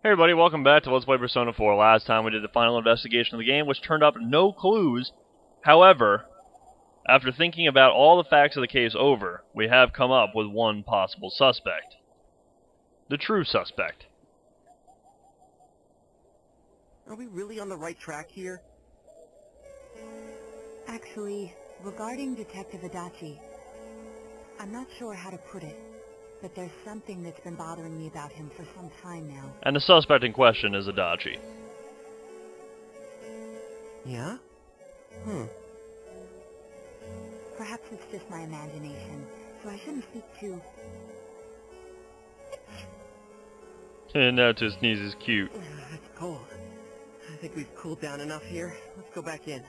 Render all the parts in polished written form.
Hey everybody, welcome back to Let's Play Persona 4. Last time we did the final investigation of the game, which turned up no clues. However, after thinking about all the facts of the case over, we have come up with one possible suspect. The true suspect. Are we really on the right track here? Actually, regarding Detective Adachi, I'm not sure how to put it, but there's something that's been bothering me about him for some time now. And the suspect in question is Adachi. Yeah? Perhaps it's just my imagination, so I shouldn't speak too... And now to sneeze is cute. It's cold. I think we've cooled down enough here. Let's go back in.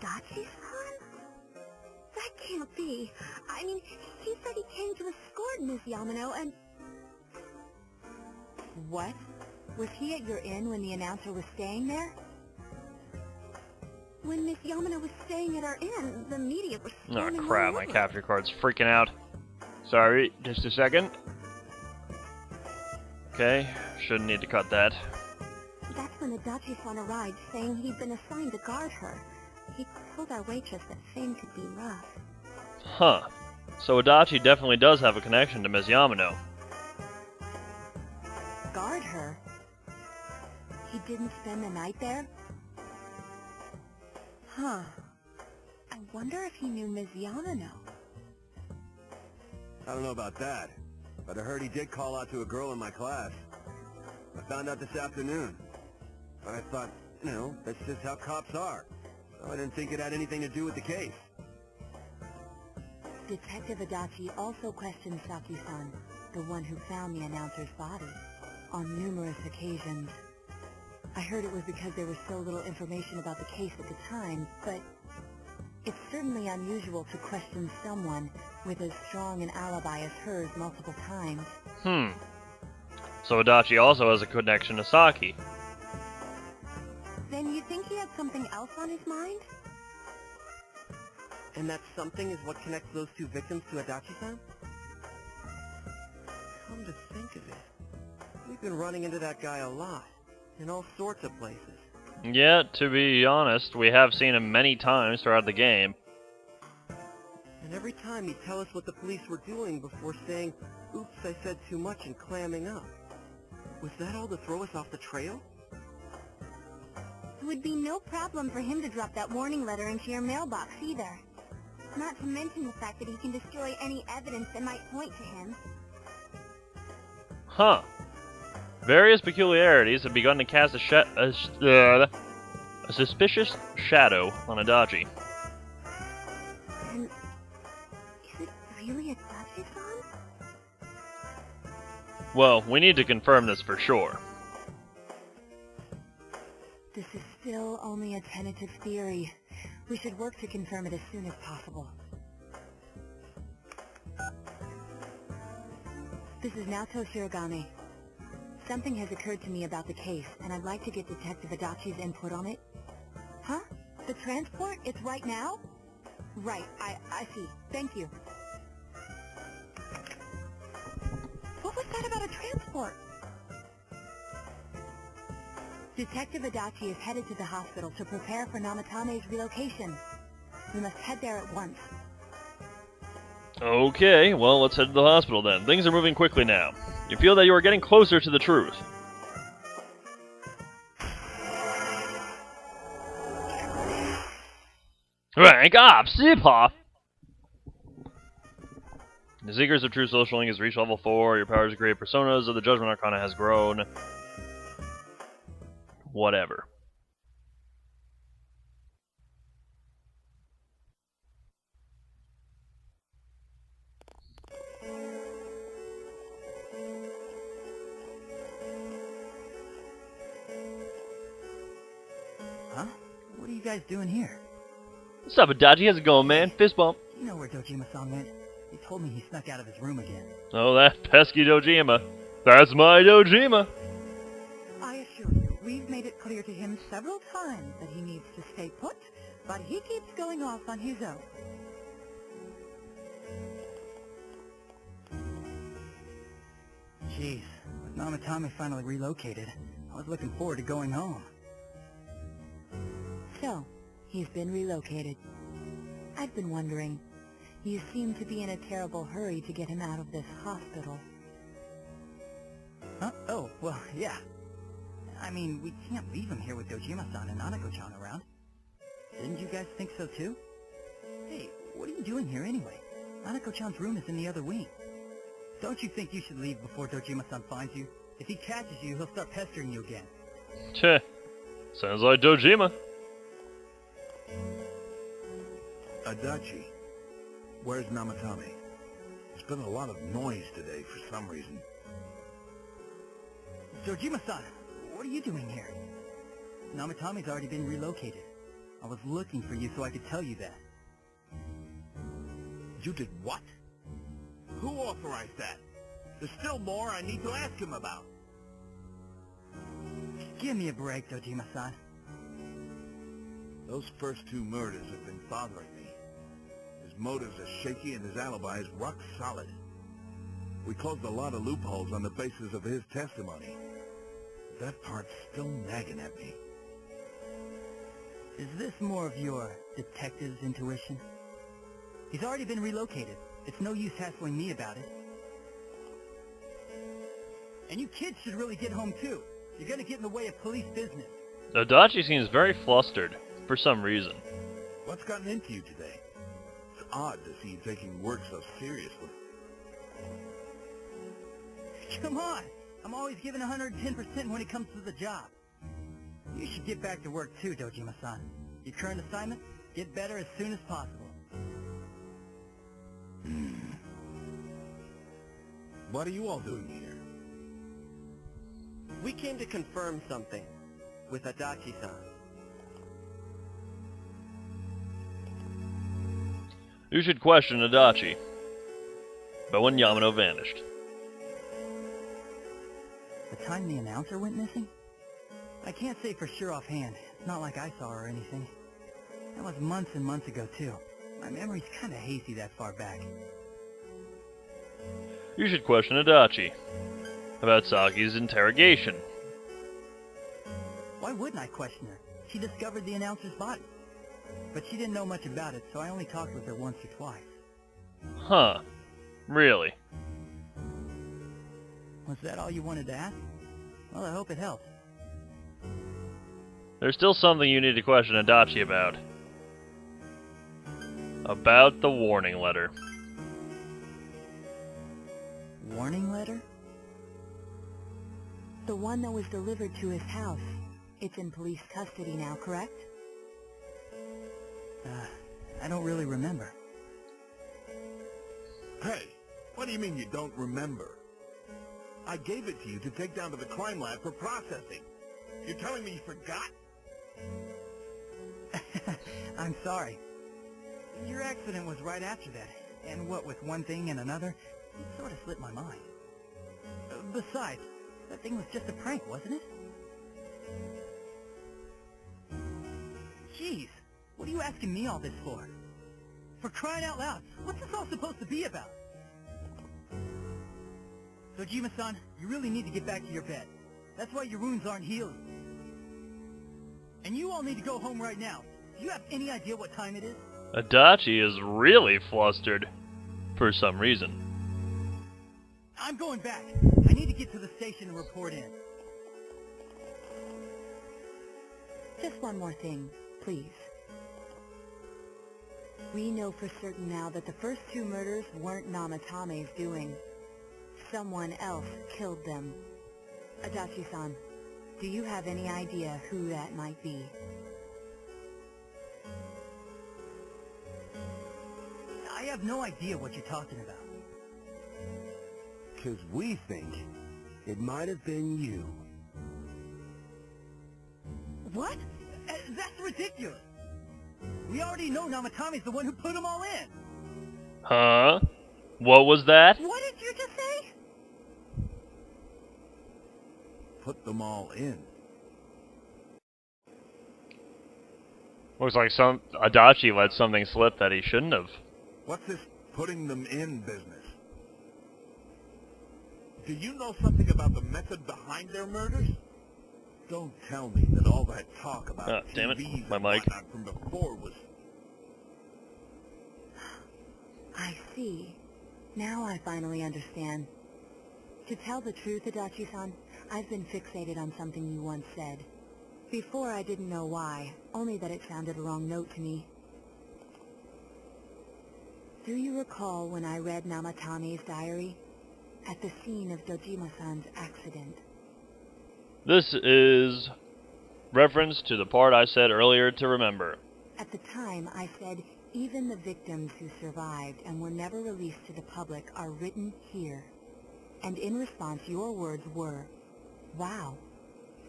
Adachi-san? That can't be. I mean, he said he came to escort Miss Yamano and... What? Was he at your inn when the announcer was staying there? When Miss Yamano was staying at our inn, the media was Oh storming crap, all my over. capture card's freaking out. Sorry, just a second. Okay, shouldn't need to cut that. That's when Adachi-san arrived, saying he'd been assigned to guard her. He told our waitress that Fame could be rough. Huh. So Adachi definitely does have a connection to Ms. Yamano. Guard her? He didn't spend the night there? Huh. I wonder if he knew Ms. Yamano. I don't know about that, but I heard he did call out to a girl in my class. I found out this afternoon. I thought, that's just how cops are. So I didn't think it had anything to do with the case. Detective Adachi also questioned Saki-san, the one who found the announcer's body, on numerous occasions. I heard it was because there was so little information about the case at the time, but it's certainly unusual to question someone with as strong an alibi as hers multiple times. So Adachi also has a connection to Saki. Then you think he had something else on his mind? And that something is what connects those two victims to Adachi-san? Come to think of it, we've been running into that guy a lot, in all sorts of places. Yeah, to be honest, we have seen him many times throughout the game. And every time he'd tell us what the police were doing before saying, oops, I said too much and clamming up. Was that all to throw us off the trail? It would be no problem for him to drop that warning letter into your mailbox either. Not to mention the fact that he can destroy any evidence that might point to him. Huh. Various peculiarities have begun to cast a suspicious shadow on Adachi. And is it really Adachi-san? Well, we need to confirm this for sure. This is still only a tentative theory. We should work to confirm it as soon as possible. This is Naoto Shirogane. Something has occurred to me about the case, and I'd like to get Detective Adachi's input on it. Huh? The transport? It's right now? Right, I see. Thank you. What was that about a transport? Detective Adachi is headed to the hospital to prepare for Namatame's relocation. We must head there at once. Okay, well, let's head to the hospital then. Things are moving quickly now. You feel that you are getting closer to the truth. Rank up, Siphoff! The Seekers of True Social Link has reached level 4. Your powers to create personas of the Judgment Arcana has grown. Whatever. Huh? What are you guys doing here? What's up, Adachi? How's it going, man? Fist bump. You know where Dojima-san went? He told me he snuck out of his room again. Oh, that pesky Dojima. That's my Dojima. I assure you, We've made it clear to him several times that he needs to stay put, but he keeps going off on his own. Jeez, with Namatame finally relocated, I was looking forward to going home. So, he's been relocated. I've been wondering, you seem to be in a terrible hurry to get him out of this hospital. Huh? Oh, well, yeah. I mean, we can't leave him here with Dojima-san and Nanako-chan around. Didn't you guys think so too? Hey, what are you doing here anyway? Nanako-chan's room is in the other wing. Don't you think you should leave before Dojima-san finds you? If he catches you, he'll start pestering you again. Tch. Sounds like Dojima. Adachi, where's Namatame? There's been a lot of noise today for some reason. Dojima-san, what are you doing here? Namatame's already been relocated. I was looking for you so I could tell you that. You did what? Who authorized that? There's still more I need to ask him about. Give me a break, Dojima-san. Those first two murders have been bothering me. His motives are shaky and his alibi is rock solid. We closed a lot of loopholes on the basis of his testimony. That part's still nagging at me. Is this more of your detective's intuition? He's already been relocated. It's no use hassling me about it. And you kids should really get home too. You're gonna get in the way of police business. Adachi seems very flustered, for some reason. What's gotten into you today? It's odd to see you taking work so seriously. Come on! I'm always giving 110% when it comes to the job. You should get back to work too, Dojima-san. Your current assignment? Get better as soon as possible. What are you all doing here? We came to confirm something with Adachi-san. You should question Adachi. But when Yamano vanished. The time the announcer went missing? I can't say for sure offhand. It's not like I saw her or anything. That was months and months ago too. My memory's kinda hazy that far back. You should question Adachi. About Saki's interrogation. Why wouldn't I question her? She discovered the announcer's body. But she didn't know much about it, so I only talked with her once or twice. Huh. Really? Was that all you wanted to ask? Well, I hope it helps. There's still something you need to question Adachi about. About the warning letter. Warning letter? The one that was delivered to his house. It's in police custody now, correct? I don't really remember. Hey, what do you mean you don't remember? I gave it to you to take down to the crime lab for processing. You're telling me you forgot? I'm sorry. Your accident was right after that, and what with one thing and another, it sort of slipped my mind. Besides, that thing was just a prank, wasn't it? Jeez, what are you asking me all this for? For crying out loud, what's this all supposed to be about? Dojima-san, you really need to get back to your bed. That's why your wounds aren't healing. And you all need to go home right now. Do you have any idea what time it is? Adachi is really flustered. For some reason. I'm going back. I need to get to the station and report in. Just one more thing, please. We know for certain now that the first two murders weren't Namatame's doing. Someone else killed them. Adachi-san, do you have any idea who that might be? I have no idea what you're talking about. 'Cause we think it might have been you. What? That's ridiculous. We already know Namatame's the one who put them all in. Huh? What was that? What did you just say? Put them all in. Looks like Adachi let something slip that he shouldn't have. What's this putting them in business? Do you know something about the method behind their murders? Don't tell me that all that talk about damn it, TVs my and mic. whatnot from before was... I see. Now I finally understand. To tell the truth, Adachi-san, I've been fixated on something you once said. Before I didn't know why, only that it sounded a wrong note to me. Do you recall when I read Namatame's diary? At the scene of Dojima-san's accident. This is reference to the part I said earlier to remember. At the time, I said, even the victims who survived and were never released to the public are written here. And in response, your words were, wow,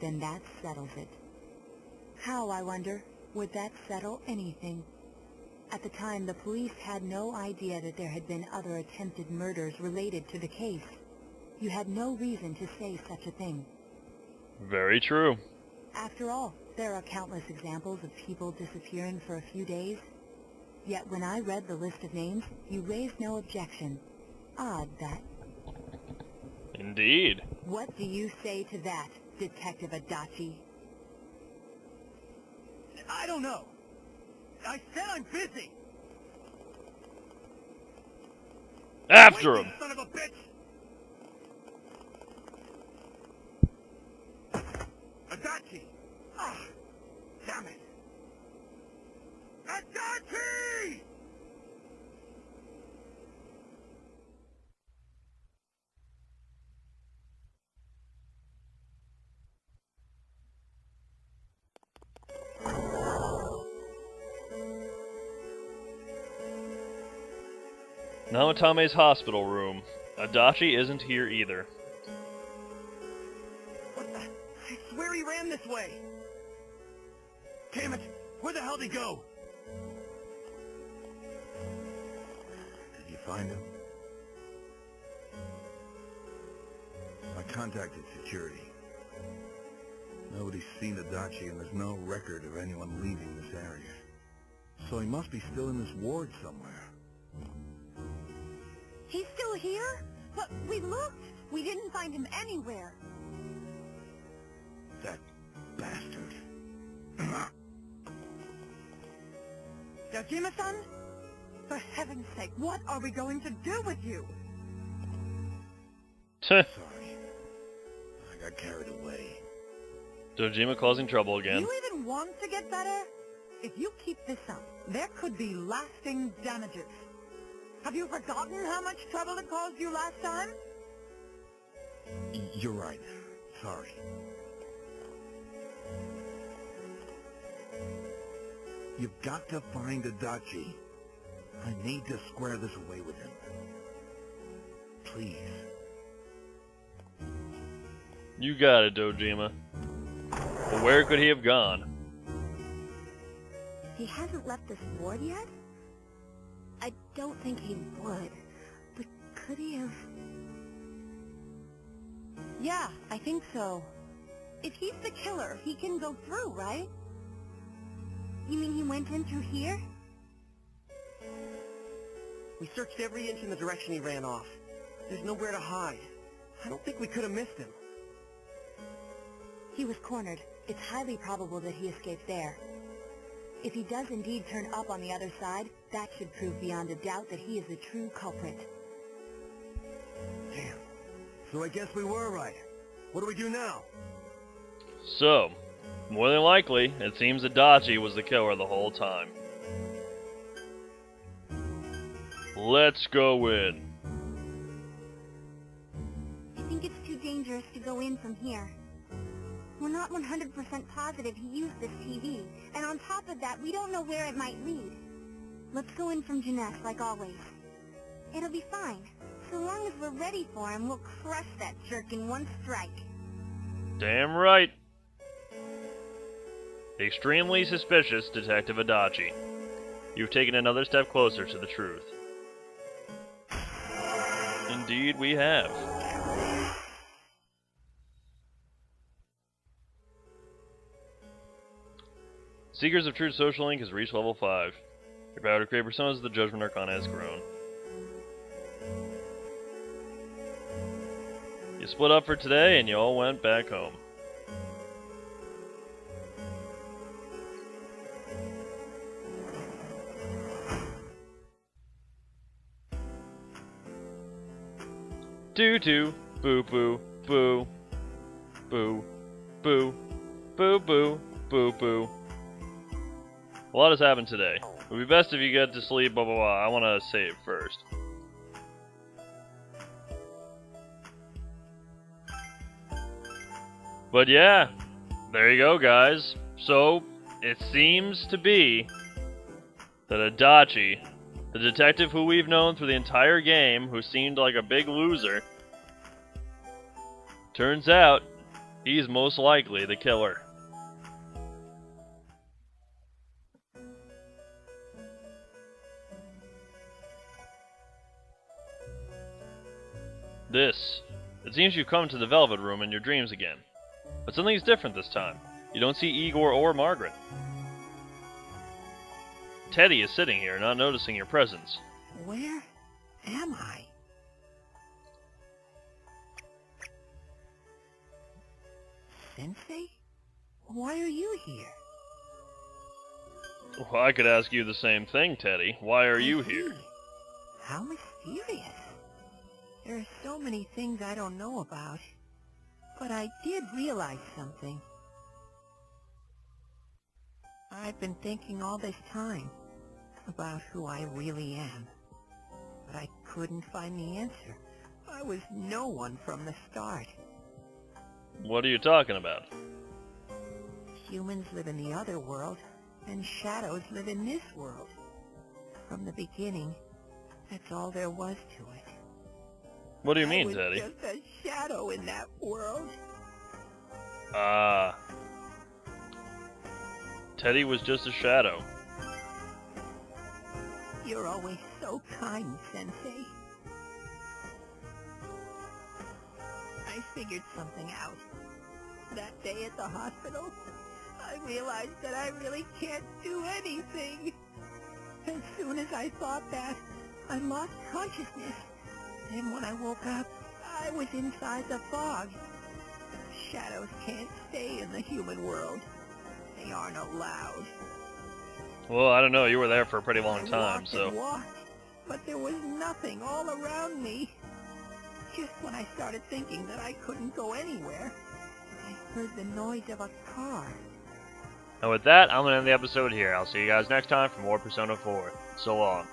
then that settles it. How, I wonder, would that settle anything? At the time, the police had no idea that there had been other attempted murders related to the case. You had no reason to say such a thing. Very true. After all, there are countless examples of people disappearing for a few days. Yet when I read the list of names, you raised no objection. Odd, that. Indeed. What do you say to that, Detective Adachi? I don't know. I said I'm busy. After Wait, him. you son of a bitch! Adachi! Ah, damn it! Adachi! Namatame's hospital room. Adachi isn't here either. What the? I swear he ran this way. Damn it! Where the hell did he go? Did you find him? I contacted security. Nobody's seen Adachi and there's no record of anyone leaving this area. So he must be still in this ward somewhere. He's still here? But we looked. We didn't find him anywhere. That bastard. Dojima-san? For heaven's sake, what are we going to do with you? Sorry. I got carried away. Dojima causing trouble Do again. you even want to get better? If you keep this up, there could be lasting damages. Have you forgotten how much trouble it caused you last time? You're right. Sorry. You've got to find Adachi. I need to square this away with him. Please. You got it, Dojima. But where could he have gone? He hasn't left this ward yet? I don't think he would. But could he have... Yeah, I think so. If he's the killer, he can go through, right? You mean he went in through here? We searched every inch in the direction he ran off. There's nowhere to hide. I don't think we could have missed him. He was cornered. It's highly probable that he escaped there. If he does indeed turn up on the other side, that should prove beyond a doubt that he is the true culprit. Damn. So I guess we were right. What do we do now? So, more than likely, it seems Adachi was the killer the whole time. Let's go in. I think it's too dangerous to go in from here. We're not 100% positive he used this TV, and on top of that, we don't know where it might lead. Let's go in from Jeunesse, like always. It'll be fine. So long as we're ready for him, we'll crush that jerk in one strike. Damn right. Extremely suspicious, Detective Adachi. You've taken another step closer to the truth. Indeed we have. Seekers of Truth Social Link has reached level 5. Your power to create personas of the Judgment Arcana has grown. You split up for today and you all went back home. Doo-doo, boo-boo, boo, boo, boo, boo-boo, boo-boo. A lot has happened today. It would be best if you get to sleep, blah blah blah. I want to save first. But yeah, there you go, guys. So, it seems to be that Adachi, the detective who we've known through the entire game, who seemed like a big loser, turns out he's most likely the killer. It seems you've come to the Velvet Room in your dreams again. But something's different this time. You don't see Igor or Margaret. Teddy is sitting here, not noticing your presence. Where am I? Sensei? Why are you here? Well, I could ask you the same thing, Teddy. Why are you here? How mysterious. There are so many things I don't know about. But I did realize something. I've been thinking all this time about who I really am. But I couldn't find the answer. I was no one from the start. What are you talking about? Humans live in the other world, and shadows live in this world. From the beginning, that's all there was to it. What do you mean, Teddy? I was just a shadow in that world. Teddy was just a shadow. You're always so kind, Sensei. I figured something out. That day at the hospital, I realized that I really can't do anything. As soon as I thought that, I lost consciousness. And when I woke up, I was inside the fog. Shadows can't stay in the human world. They aren't allowed. Well, I don't know. You were there for a pretty long time, I walked, but there was nothing all around me. Just when I started thinking that I couldn't go anywhere, I heard the noise of a car. And with that, I'm going to end the episode here. I'll see you guys next time for more Persona 4. So long.